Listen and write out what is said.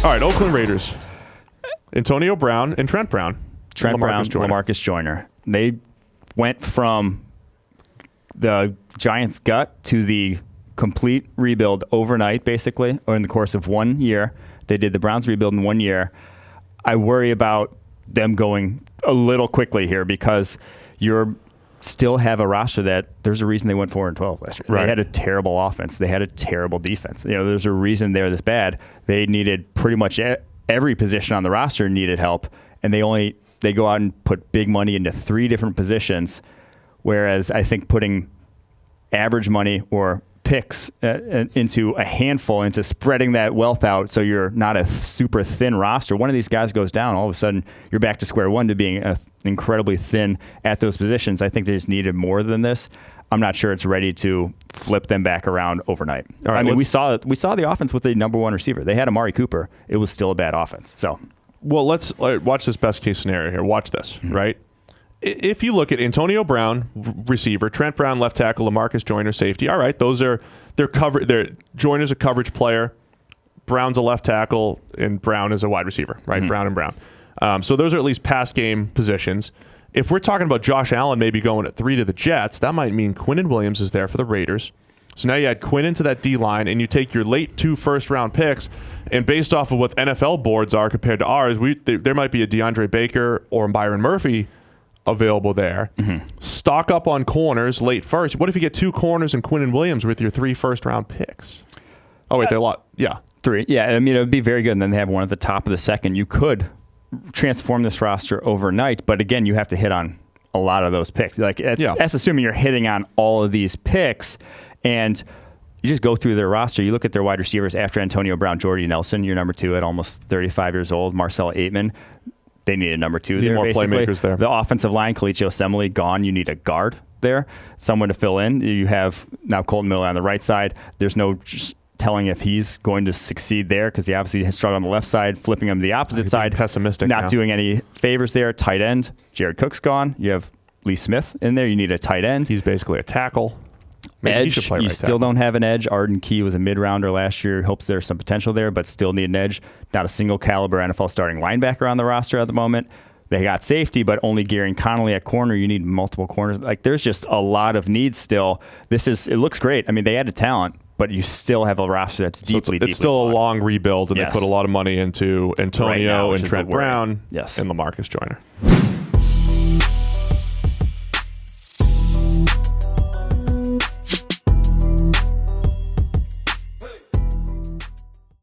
All right, Oakland Raiders. Antonio Brown and Trent Brown. LaMarcus Joyner. They went from the Giants' gut to the complete rebuild overnight, basically, or in the course of 1 year. They did the Browns rebuild in 1 year. I worry about them going a little quickly here because you're still have a roster that there's a reason they went 4-12 last year. Right. They had a terrible offense. They had a terrible defense. There's a reason they're this bad. They needed pretty much every position on the roster needed help, and they go out and put big money into 3 different positions, whereas I think putting average money or picks into a handful, into spreading that wealth out so you're not a super thin roster. One of these guys goes down, all of a sudden you're back to square one to being incredibly thin at those positions. I think they just needed more than this. I'm not sure it's ready to flip them back around overnight. All right, I mean, we saw the offense with the number 1 receiver. They had Amari Cooper. It was still a bad offense. So, well, let's watch this best case scenario here. Watch this, right? If you look at Antonio Brown, receiver, Trent Brown, left tackle, LaMarcus Joyner, safety. All right, they're covered. Joyner's a coverage player, Brown's a left tackle, and Brown is a wide receiver, right? Brown and Brown. So those are at least pass game positions. If we're talking about Josh Allen maybe going at 3 to the Jets, that might mean Quinnen Williams is there for the Raiders. So now you add Quinn into that D-line, and you take your late 2 first-round picks, and based off of what NFL boards are compared to ours, there might be a DeAndre Baker or Byron Murphy available there. Stock up on corners late first. What if you get 2 corners and Quinnen Williams with your 3 first-round picks? Oh, wait, they're a lot. Yeah. 3. Yeah, I mean, it would be very good, and then they have one at the top of the second. You could transform this roster overnight, but again, you have to hit on a lot of those picks. That's assuming you're hitting on all of these picks, and you just go through their roster. You look at their wide receivers after Antonio Brown, Jordy Nelson, your number 2 at almost 35 years old, Marcel Aitman. They need a number 2 there. More basically. Playmakers there. The offensive line, Kalichi Osemele, gone. You need a guard there, someone to fill in. You have now Colton Miller on the right side. There's no just telling if he's going to succeed there because he obviously has struggled on the left side. Flipping him to the opposite side, pessimistic. Not doing any favors there. Tight end, Jared Cook's gone. You have Lee Smith in there. You need a tight end. He's basically a tackle. Maybe edge, you still don't have an edge. Arden Key was a mid-rounder last year. Hopes there's some potential there, but still need an edge. Not a single caliber NFL starting linebacker on the roster at the moment. They got safety, but only Gary Connolly at corner. You need multiple corners. There's just a lot of needs still. It looks great. I mean, they added talent, but you still have a roster that's deeply still flawed. A long rebuild, and they put a lot of money into Antonio and Trent Brown and LaMarcus Joyner.